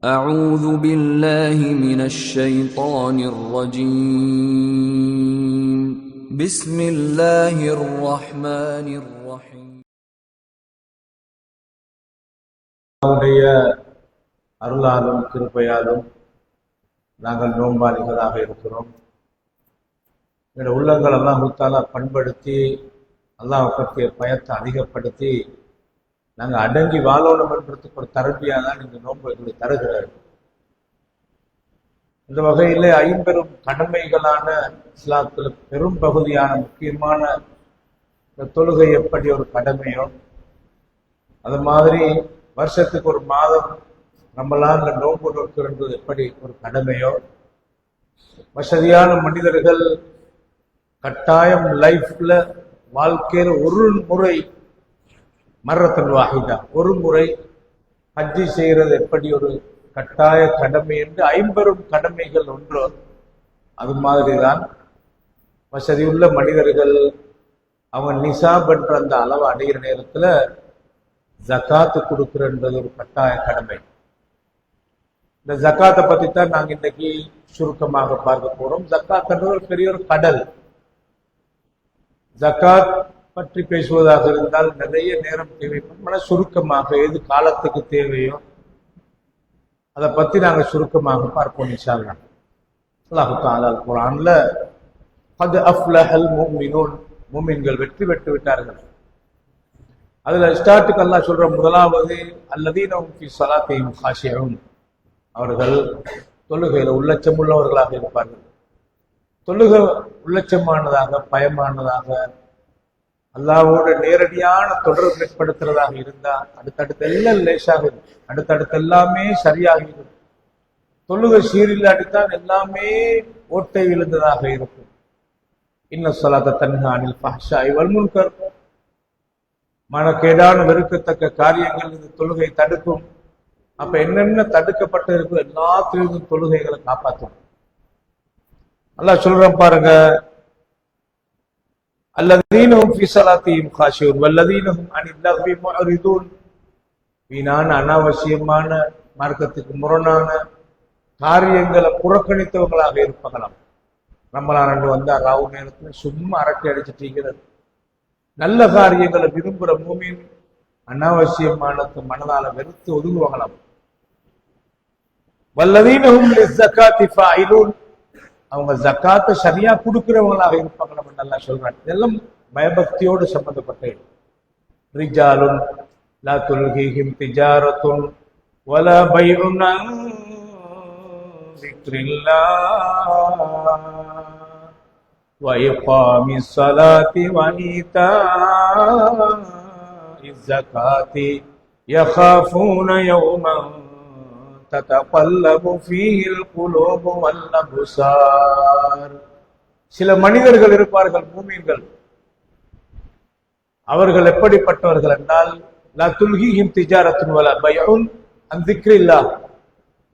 أعوذ بالله من الشيطان الرجيم بسم الله الرحمن الرحيم அவருடைய அருளாலும் கிருபையாலும் நாங்கள் நோன்பாளிகளாக இருக்கிறோம். எங்களுடைய உள்ளங்கள் அல்லாஹ் தஆலா பண்படுத்தி அல்லாஹ் பற்றிய பயத்தை அதிகப்படுத்தி நாங்கள் அடங்கி வாழணும் என்றதுக்கு ஒரு தரப்பியாக தான் இந்த நோன்பு எங்களுக்கு தருகிறார். இந்த வகையில் ஐம்பெரும் கடமைகளான இஸ்லாத்தில் பெரும் பகுதியான முக்கியமான இந்த தொழுகை எப்படி ஒரு கடமையோ, அது மாதிரி வருஷத்துக்கு ஒரு மாதம் நம்மளாம் இந்த நோன்பு நோக்கிறது எப்படி ஒரு கடமையோ, வசதியான மனிதர்கள் கட்டாயம் லைஃப்ல வாழ்க்கையில் ஒரு முறை மர்ரத்தன் வாஹிதா ஒரு முறை ஹஜ்ஜி செய்கிறது எப்படி ஒரு கட்டாய கடமை என்று ஐம்பெரும் கடமைகள் ஒன்றோ, அது மாதிரிதான் வசதியுள்ள மனிதர்கள் அவங்க நிசாப் என்ற அந்த அளவு அடைகிற நேரத்துல ஜக்காத்து கொடுக்கிறன்றது ஒரு கட்டாய கடமை. இந்த ஜக்காத்தை பத்தி தான் நாங்க இன்னைக்கு சுருக்கமாக பார்க்க போறோம். ஜக்காத்ன்றது ஒரு பெரிய ஒரு கடல். ஜக்காத் பற்றி பேசுவதாக இருந்தால் நிறைய நேரம் தேவைப்படும். சுருக்கமாக எது காலத்துக்கு தேவையோ அதை பத்தி நாங்க சுருக்கமாக பார்ப்போம் இன்ஷா அல்லாஹ். அல்லாஹ் தஆலா குர்ஆன்ல قد أفلح المؤمنون மூமின்கள் வெற்றி பெற்று விட்டார்கள். அதுல ஸ்டார்ட்டுக்கு அல்லாஹ் சொல்ற முதலாவது அல்லதீன ஹும் ஃபீ ஸலாத்திஹிம் காஷிஊன், அவர்கள் தொழுகையில உள்ளச்சம் உள்ளவர்களாக இருப்பார்கள். தொழுகை உள்ளச்சமானதாக பயமானதாக அல்லாஹ்வோடு நேரடியான தொடர்பு ஏற்படுத்துறதாக இருந்தா அடுத்தடுத்த எல்லாம் லேசாக இருக்கும், அடுத்தடுத்து எல்லாமே சரியாகிடும். தொழுகை சீரில்லாடித்தான் எல்லாமே ஓட்டை விழுந்ததாக இருக்கும். இன்ன ஸலாத்த தன்ஹா அனில் ஃபஹ்ஷாஇ வல் முன்கர், மனக்கேடான வெறுக்கத்தக்க காரியங்கள் இந்த தொழுகை தடுக்கும். அப்ப என்னென்ன தடுக்கப்பட்டு இருக்கோ எல்லாத்திலிருந்தும் தொழுகைகளை காப்பாற்றும். அல்லாஹ் சொல்றான் பாருங்க, அல்லதீன ஹும் ஃபீ ஸலாத்திஹிம் காஷிஊன் வல்லதீன ஹும் அனில் லஹ்வி முஅரிதூன், வீணான அனாவசியமான மார்க்கத்துக்கு முரணான காரியங்களை புறக்கணித்தவங்களாக இருப்பாங்களாம். ரமலான் ரெண்டு வந்தா ராவு நேரத்துல சும்மா அரட்டை அடிச்சுட்டீங்கிறது. நல்ல காரியங்களை விரும்புற மூமின் அனாவசியமானது மனதால வெறுத்து ஒதுங்குவாங்களாம். வல்லதீன ஹும் லிஸ்ஸகாத்தி ஃபாயிலூன், அவங்க ஜக்காத்தை சரியா கொடுக்கிறவங்களாக இருப்பாங்க. நம்ம நல்லா சொல்றாங்க. இதெல்லாம் பயபக்தியோடு சம்பந்தப்பட்ட ரிஜாலுன் லா துல்ஹிஹிம் திஜாரத்துன் வலா பைஉன் அன் ذிக்ரில்லாஹ் வ இகாமிஸ் ஸலாத்தி வ ஈதாஇஸ் ஸகாத்தி யகாஃபூன யௌமன் ததகல்லபு ஃபீஹில் குலூபு வல் அப்சார். சில மனிதர்கள் இருப்பார்கள் மூமின்கள், அவர்கள் எப்படிப்பட்டவர்கள் என்றால் லா துல்ஹிஹிம் திஜாரத்துன் வலா பைஉன் அன் ذிக்ரில்லாஹ்,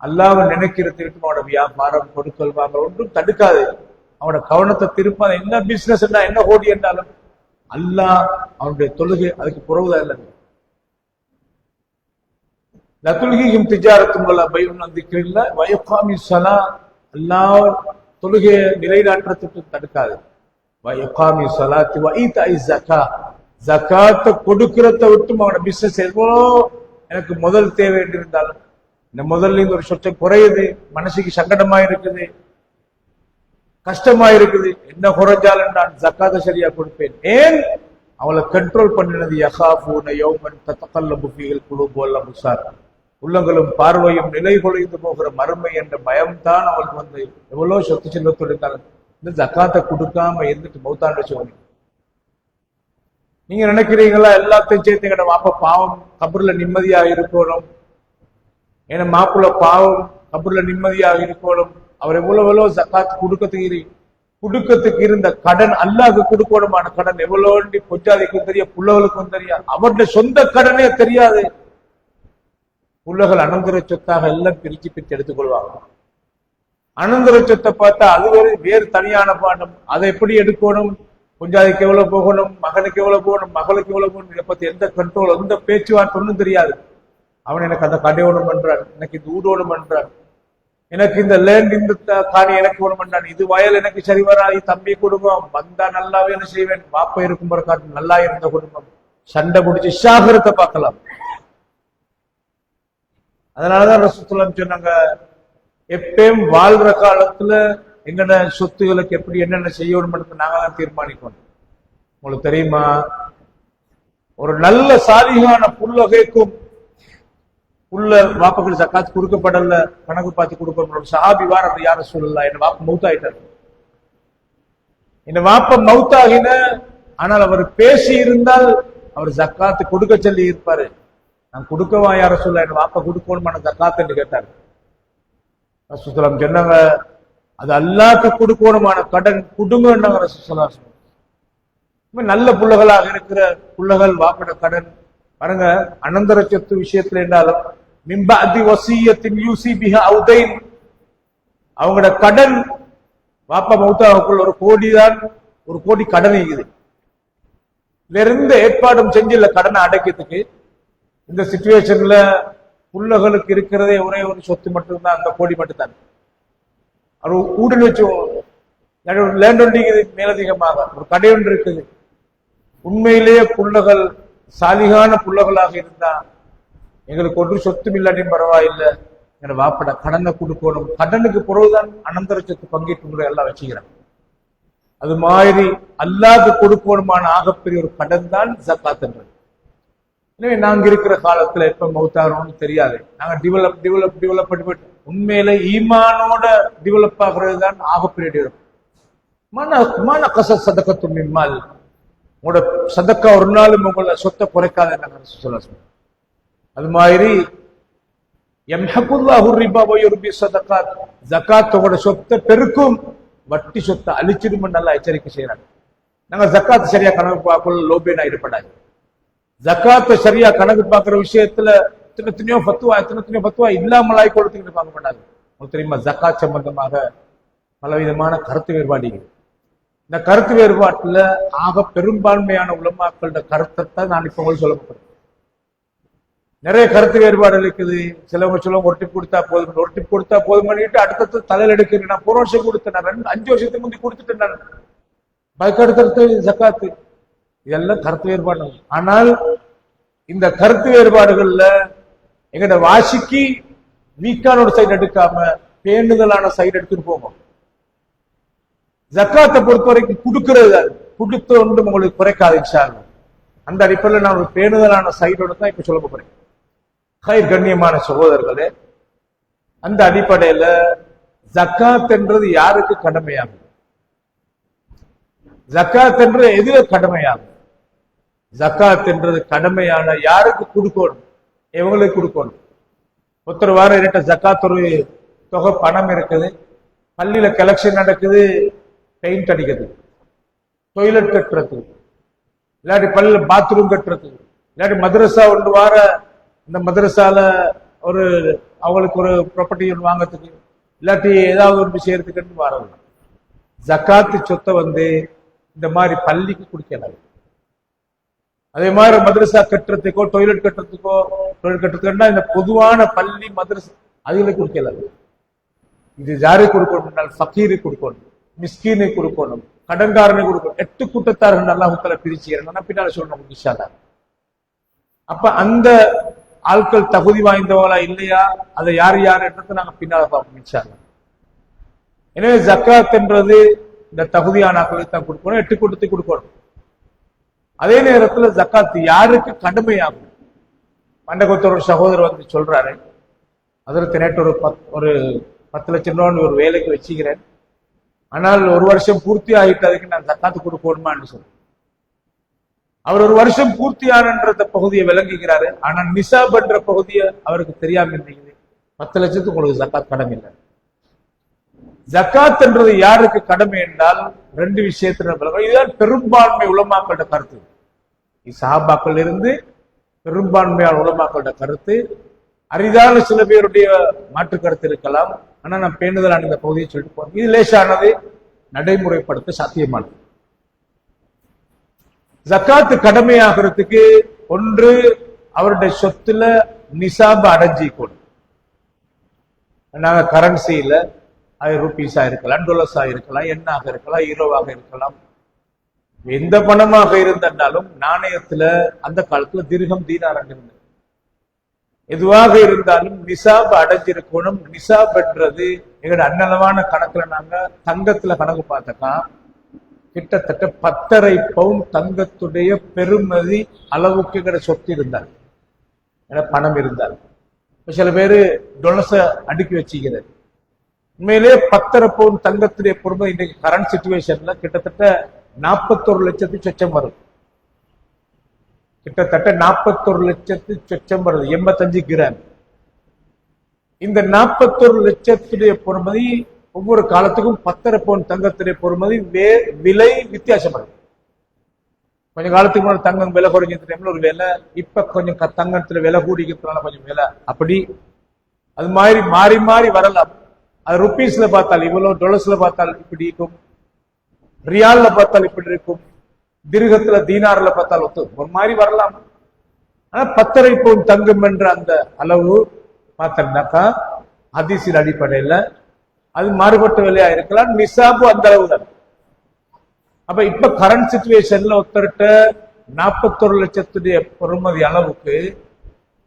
அல்லாஹ்வை நினைக்கிறதுக்கு அவனோட வியாபாரம் கொடுக்கல் வாங்க ஒன்றும் தடுக்காது. அவனோட கவனத்தை திருப்பாத. என்ன பிசினஸ் என்றா என்ன ஓடி என்றாலும் அல்லாஹ் அவனுடைய தொழுகை அதுக்கு புறவுதான் இல்லை. லதுல்ஹிஹிம் திஜாரத்துன் வலா பைஉன் அன் ذிக்ரில்லாஹ் வ இகாமிஸ் ஸலாத், அல்லாஹ் தொழுகையை நிலைநாட்டுறதுக்கு தடுக்காது. வ இகாமிஸ் ஸலாத்தி வ ஈதாஇஸ் ஸகாத், ஜகாத்தை கொடுக்கிறத விட்டும் அவனோட பிசினஸ் எவ்வளோ எனக்கு முதல் தேவை என்று இருந்தாலும் இந்த முதல்ல ஒரு சொச்சம் குறையுது, மனசுக்கு சங்கடமா இருக்குது, கஷ்டமா இருக்குது, என்ன குறைஞ்சாலும் நான் ஜக்காத்தை சரியா கொடுப்பேன். ஏன் அவளை கண்ட்ரோல் பண்ணினது யகாஃபூன யௌமன் ததகல்லபு ஃபீஹில் குலூபு வல் அப்சார், உள்ளங்களும் பார்வையும் நிலை கொலைந்து போகிற மறுமை என்ற பயம்தான் அவளுக்கு வந்து எவ்வளவு சொத்து செல்வத்தோடு இருந்தாலும் இந்த ஜக்காத்தை கொடுக்காம இருந்துட்டு மௌத்தான் வச்சுக்கோங்க. நீங்க நினைக்கிறீங்களா எல்லாத்தையும் சேர்த்து எங்கட மாப்ப பாவம் கபூர்ல நிம்மதியாக இருக்கணும், ஏன்னா மாப்பிள்ள பாவம் கபூர்ல நிம்மதியாக இருக்கணும், அவர் எவ்வளவு ஜக்காத்து கொடுக்கறதுக்கு இருந்த கடன் அல்லாஹ்க்கு கொடுக்கணுமான கடன் எவ்வளவு பொஞ்சாதிக்கும் தெரியும், புள்ளவளுக்கும் தெரியும், அவருடைய சொந்த கடனே தெரியாது. புள்ளகள் அனந்தர சொத்தாக எல்லாம் பிரிச்சு எடுத்துக்கொள்வாங்க. அனந்தர சொத்தை பார்த்தா அது வேறு தனியான பாடம். அதை எப்படி எடுக்கணும், பொஞ்சாதிக்கு எவ்வளவு போகணும், மகனுக்கு எவ்வளவு போகணும், மகளுக்கு எவ்வளவு போகணும், இதை பத்தி எந்த கண்ட்ரோல் எந்த பேச்சுவார்த்தை ஒன்றும் தெரியாது. அவன் எனக்கு அந்த கடை ஒண்ணும் பண்றான், எனக்கு இந்த ஊடு ஒண்ணும் பண்றான், எனக்கு இந்த லேண்ட் இந்த காணி எனக்கு ஒண்ணும் பண்றான், இது வயல் எனக்கு சரி வராது, தம்பி குடும்பம் வந்தா நல்லாவே என்ன செய்வேன், பாப்ப இருக்கும் காட்டு நல்லா இருந்த குடும்பம் சண்டை பிடிச்சி ஷாகரத்தை பார்க்கலாம். அதனாலதான் ரசூலுல்லாஹ் சொன்னாங்க, எப்பயும் வாழ்ற காலத்துல எங்கட சொத்துகளுக்கு எப்படி என்னென்ன செய்யணும் நாங்க தான் தீர்மானிக்கணும். உங்களுக்கு தெரியுமா, ஒரு நல்ல சாலிகான புல்லகைக்கும் புல்ல வாப்பகள் ஜக்காத் கொடுக்கப்படல, கணக்கு பார்த்து கொடுக்கணும். சஹாபி வார யார சொல்லலாம், என் வாப்ப மௌத்தாயிட்டார், என் வாப்ப மௌத்தாகின, ஆனால் அவர் பேசி இருந்தால் அவர் ஜக்காத்து கொடுக்க சொல்லி இருப்பாரு. நான் கொடுக்கவா யார சொல்ல, என் வாப்ப கொடுக்கணுமான ஜக்காத் என்று கேட்டார். ரசூலுல்லாஹ் சொன்னாங்க, அது அல்லாஹ்க்கு கொடுக்கணுமான கடன் கொடுங்கன்னாங்க ரசூலுல்லாஹ். நல்ல புள்ளகளாக இருக்கிற புள்ளகள் வாப்பட கடன் பாருங்க, அனந்தர சொத்து விஷயத்துல என்றாலும் மிம்பஅதி வசியத்தின் யூசி பிஹா அவு தைன், அவங்களோட கடன் வாப்பா மௌத்தாவுக்குள்ள ஒரு கோடி கடன் இருக்குது. இதுல இருந்து ஏற்பாடும் செஞ்சில்ல கடனை அடைக்கிறதுக்கு. இந்த சிச்சுவேஷன்ல புள்ளகளுக்கு இருக்கிறதே ஒரே ஒரு சொத்து மட்டும்தான், அந்த கோடி மட்டும்தான். அவர் ஊடல் வச்சு லேண்ட் ஒன்று மேலதிகமாக ஒரு கடை ஒன்று இருக்குது. உண்மையிலேயே புள்ளகள் சாலிகான புள்ளகளாக இருந்தா எங்களுக்கு ஒன்று சொத்தும் இல்லாட்டியும் பரவாயில்லை, எங்க வாப்பட கடனை கொடுக்கணும். கடனுக்கு பிறகுதான் அனந்தர சொத்து பங்கீட்டு முறை எல்லாம் வச்சுக்கிறாங்க. அது மாதிரி அல்லாஹ்க்கு கொடுக்கணுமான ஆகப்பெரிய ஒரு கடன் தான் ஜக்காத் என்றது. எனவே நாங்க இருக்கிற காலத்துல எப்ப மௌத்தாரோன்னு தெரியாது, நாங்க டெவலப் பண்ணி உண்மையில ஈமானோட டெவலப் ஆகுறது தான் ஆகப்பெரிய டெவலப். மன கச சதக்கத்து மிம்மால், உங்களோட சதக்கா ஒரு நாளும் உங்களை சொத்தை குறைக்காத சொல்ல. அது மாதிரி யம்ஹகுல்லாஹு ரிபா வ யுர்பி ஸதகாத், ஜகாத் உங்களோட சொத்தை பெருக்கும், வட்டி சொத்தை அழிச்சிடும் நல்லா எச்சரிக்கை செய்யறாங்க. நாங்க ஜக்காத் சரியா கணக்கு பார்க்கல, லோபேனா ஈடுபடாது. ஜக்காத்தை சரியா கணக்கு பார்க்கிற விஷயத்துல எத்தனையோ பத்துவா இல்லாமலாய் கொடுத்துக்கிட்டு பார்க்க மாட்டாங்க. உங்களுக்கு தெரியுமா, ஜக்காத் சம்பந்தமாக பலவிதமான கருத்து வேறுபாடு. இந்த கருத்து வேறுபாட்டுல ஆக பெரும்பான்மையான உலமாக்களோட கருத்தை நான் இப்ப உங்களுக்கு சொல்ல போறேன். நிறைய கருத்து வேறுபாடு இருக்குது. சிலவங்க சொல்லுவாங்க ஒரு டிப் கொடுத்தா போதும் பண்ணிட்டு அடுத்தது தலையில் எடுக்கிறேன். நான் 4 வருஷம் கொடுத்தேன், 5 வருஷத்துக்கு முந்தி கொடுத்துட்டேன், நான் பைக் அடுத்தடுத்து ஜக்காத்து. இதெல்லாம் கருத்து வேறுபாடு. ஆனால் இந்த கருத்து வேறுபாடுகள்ல எங்கட வாசிக்கு வீக்கான ஒரு சைடு எடுக்காம பேணுதலான சைடு எடுத்துட்டு போகும். ஜக்காத்தை பொறுத்த வரைக்கும் கொடுக்கிறது கொடுத்த ஒன்றும் உங்களுக்கு குறைக்காது இன்ஷா அல்லாஹ். அந்த அடிப்படையில் நான் ஒரு பேணுதலான சைடோட தான் இப்ப சொல்ல போறேன். கண்ணியமான சகோதரர்களே, அந்த அடிப்படையில ஜக்காத் என்றது யாருக்கு கடமையாகும்? ஜக்காத் என்றது எதுல கடமையாகும்? ஜக்காத் என்றது கடமையான யாருக்கு கொடுக்கணும்? எவங்களுக்கு கொடுக்கணும்? ஒருத்தர் வாரம் என்கிட்ட ஜக்காத் ஒரு தொகை பணம் இருக்குது, பள்ளியில கலெக்ஷன் நடக்குது, பெயிண்ட் அடிக்கிறது, டொய்லெட் கட்டுறது, இல்லாட்டி பள்ளியில பாத்ரூம் கட்டுறது, இல்லாட்டி மதரசா ஒன்று வார இந்த மதரசால ஒரு அவங்களுக்கு ஒரு ப்ராப்பர்ட்டி ஒன்று வாங்கறதுக்கு, இல்லாட்டி ஏதாவது ஒரு செய்யறதுக்கு வரது. ஜக்காத்து சொத்தை இந்த மாதிரி பள்ளிக்கு கொடுக்கலாம். அதே மாதிரி மதரசா கட்டுறதுக்கோ டொய்லெட் கட்டுறதுக்கோ இந்த பொதுவான பள்ளி மதரசா அதுகளுக்கு கொடுக்கலாம். இது யாருக்கு கொடுக்கணும்? ஃபக்கீருக்கு கொடுக்கணும், மிஸ்கீனுக்கு கொடுக்கணும், கடன்காரனுக்கு கொடுக்கணும். 8 கூட்டத்தார்கள் அல்லாஹ் பிரிச்சு பின்னால சொல்லணும் இன்ஷா அல்லாஹ். அப்ப அந்த ஆட்கள் தகுதி வாய்ந்தவங்களா இல்லையா, அதை யார் என்றதை நாங்க பின்னால பார்ப்போம் இன்ஷா அல்லாஹ். எனவே ஜக்காத் என்றது இந்த தகுதியான ஆட்களுக்கு தான் கொடுக்கணும், 8 கூட்டத்துக்கு கொடுக்கணும். அதே நேரத்துல ஜக்காத் யாருக்கு கடமையாகும்? மண்டகத்தோட ஒரு சகோதரர் சொல்றாரு, அதற்கு நேற்று ஒரு 10 லட்சம் ரூபாய் ஒரு வேலைக்கு வச்சுக்கிறேன், ஆனால் 1 வருஷம் பூர்த்தி ஆகிட்டதுக்கு நான் ஜக்காத்து கொடுக்கணுமான்னு சொல்றேன். அவர் 1 வருஷம் பூர்த்தியானன்ற பகுதியை விளங்குகிறாரு, ஆனா நிசாப் என்ற பகுதியை அவருக்கு தெரியாம இருந்தீங்க. 10 லட்சத்துக்கு உங்களுக்கு ஜக்காத் கடமை இல்லை. ஜக்காத் என்றது யாருக்கு கடமை என்றால் 2 விஷயத்துல இதுதான் பெரும்பான்மை உலமாக்களோட கருத்து. சஹாபாக்கள் இருந்து பெரும்பான்மையான உலமாக்களோட கருத்து. அரிதான சில பேருடைய மாற்று கருத்து இருக்கலாம், ஆனா நான் பேணுதலான இந்த பகுதியை சொல்லிட்டு போறேன். இது லேசானது, நடைமுறைப்படுத்த சாத்தியமானது. ஜக்காத்து கடமையாகிறதுக்கு ஒன்று அவருடைய சொத்துல நிசாப் அடைஞ்சிக்கணும். நாங்க கரன்சியில அது ருபீஸா இருக்கலாம், டொலர்ஸா இருக்கலாம், எண்ணாக இருக்கலாம், ஈரோவாக இருக்கலாம், எந்த பணமாக இருந்தாலும் நாணயத்துல அந்த காலத்துல திர்ஹம் தீனார் இருந்தது. எதுவாக இருந்தாலும் நிசாப் அடைஞ்சிருக்கணும். நிசாப் என்றது எங்களோட அன்னளவான கணக்குல நாங்க தங்கத்துல கணக்கு பார்த்தோம்னா கிட்டத்தட்ட 10.5 பவுன் தங்கத்துடைய பெருமதி அளவுக்கு எங்கட சொத்து இருந்தால், பணம் இருந்தால். சில பேரு டொலர்ஸ அடுக்கி வச்சுக்கிறது. உண்மையிலேயே 10.5 பவுன் தங்கத்துடைய பொறுமை இன்றைக்கு கரண்ட் சிச்சுவேஷன்ல கிட்டத்தட்ட 41 லட்சத்து சொச்சம் வரும். கிட்டத்தட்ட 41 லட்சத்து சொச்சம் வருது, 85 கிராம். இந்த 41 லட்சத்துடைய பொறுமதி ஒவ்வொரு காலத்துக்கும் 10.5 பவுன் தங்கத்துடைய பொறுமதி விலை வித்தியாசப்படும். கொஞ்சம் காலத்துக்கு முன்னாடி தங்கம் விலை குறைஞ்ச டைம்ல ஒரு விலை, இப்ப கொஞ்சம் தங்கத்துல விலை கூடிக்கிறதுனால கொஞ்சம் விலை, அப்படி அது மாதிரி மாறி மாறி வரலாம். அது ருபீஸ்ல பார்த்தால் இவ்வளவு, டொலர்ஸ்ல பார்த்தால் இப்படி இருக்கும், ரியால்ல பார்த்தால் இப்படி இருக்கும், திர்ஹத்துல தீனார்ல பார்த்தால் ஒரு மாதிரி வரலாம். ஆனா 10.5 பவுன் தங்கம் என்ற அந்த அளவு பார்த்தோம்னாக்கா ஹதீஸின் அடிப்படையில அது மாறுபட்ட விலையா இருக்கலாம். நிசாபு அந்த அளவு தான். அப்ப இப்ப கரண்ட் சிச்சுவேஷன்ல ஒருத்தர்கிட்ட 41 லட்சத்துடைய பொறுமதி அளவுக்கு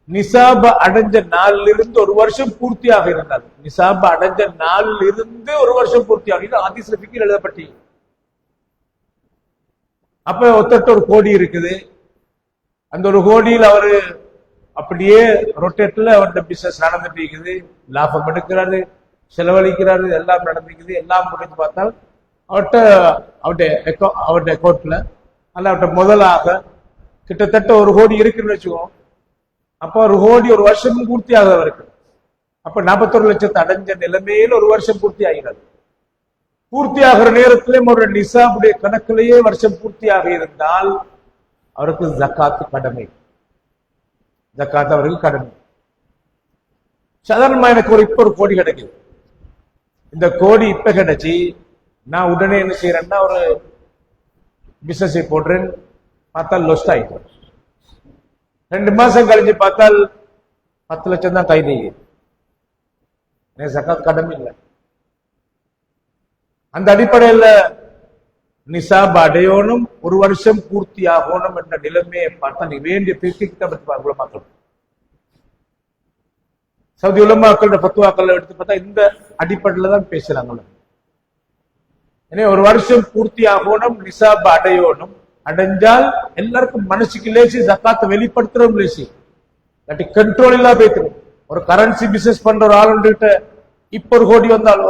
நிசாப அடைஞ்ச நாளில் இருந்து ஒரு வருஷம் பூர்த்தியாக இருந்தால், நிசாப அடைஞ்ச நாளில் இருந்து ஒரு வருஷம் பூர்த்தியாக ஹதீஸ்ல ஃபிக்ஹ் எழுதப்பட்டி. அப்ப ஒருத்தட்ட 1 கோடி இருக்குது. அந்த 1 கோடியில் அவரு அப்படியே ரொட்டேட்ல அவருடைய பிசினஸ் நடந்துட்டு இருக்குது, லாபம் எடுக்கிறாரு, செலவழிக்கிறாரு, எல்லாம் நடந்துக்குது. எல்லாம் முடிஞ்சு பார்த்தால் அவருடைய அக்கௌண்ட்ல அல்ல அவர்கிட்ட முதலாக கிட்டத்தட்ட 1 கோடி இருக்குன்னு வச்சுக்கோம். அப்ப 1 கோடி ஒரு வருஷமும் பூர்த்தியாக இருக்கு. அப்ப 41 லட்சத்தை அடைஞ்ச நிலைமையில் ஒரு வருஷம் பூர்த்தி ஆகிறது. பூர்த்தியாகிற நேரத்திலே ஒரு நிசாபுடைய கணக்கிலேயே வருஷம் பூர்த்தியாக இருந்தால் அவருக்கு ஜக்காத்து கடமை. ஜக்காத்து அவருக்கு கடமை. சாதாரணமா எனக்கு இப்ப 1 கோடி கிடைக்குது. இந்த கோடி இப்ப கிடைச்சி நான் உடனே என்ன செய்யறேன்னா ஒரு பிசினஸ் போடுறேன், பார்த்தால் லொஸ்ட் ஆயிட்டேன். 2 மாசம் கழிஞ்சு பார்த்தால் 10 லட்சம் தான் கை நீங்க. ஜக்காத் கடமை இல்லை. அந்த அடிப்படையில நிசாப் அடையணும், ஒரு வருஷம் பூர்த்தி ஆகணும் என்ற நிலைமையை பார்த்தா நீ வேண்டிய மக்கள் சவுதி உலமாக்களோட பத்துவாக்கள் எடுத்து பார்த்தா இந்த அடிப்படையில தான் பேசுறாங்க. எனவே ஒரு வருஷம் பூர்த்தி ஆகணும், நிசாப் அடையணும். அடைஞ்சால் எல்லாருக்கும் மனசுக்கு லேசி, ஜக்காத்தை வெளிப்படுத்துறோம் லேசி, இல்லாட்டி கண்ட்ரோல் இல்லா போய்க்கணும். ஒரு கரன்சி பிசினஸ் பண்ற ஒரு ஆளுகிட்ட இப்ப 1 கோடி வந்தால்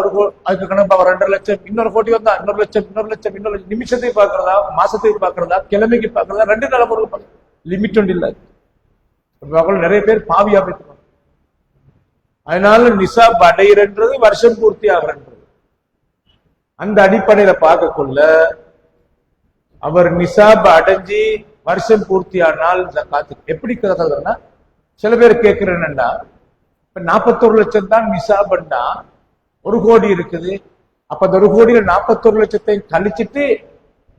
அதுக்கு கணக்கு 2 லட்சம், இன்னொரு கோடி வந்தா இன்னொரு லட்சம், இன்னொரு லட்சம், நிமிஷத்தை பார்க்கறதா, மாசத்துக்கு பார்க்கறதா, கிழமைக்கு பார்க்கறதா, 2 நாள் லிமிட் ஒன்று இல்லை. நிறைய பேர் பாவியா போய்க்கணும். அதனால நிசாப் அடையிறது வருஷம் பூர்த்தி ஆகிறது. அந்த அடிப்படையில பார்க்கக்குள்ள அவர் நிசாப் அடைஞ்சி வருஷம் பூர்த்தியானால் ஜக்காத்து எப்படி கதறதுன்னா, சில பேர் கேட்கிறேன்னா இப்ப 41 லட்சம் தான் நிசாப்னா 1 கோடி இருக்குது. அப்ப அந்த 1 கோடியில 41 லட்சத்தை கழிச்சிட்டு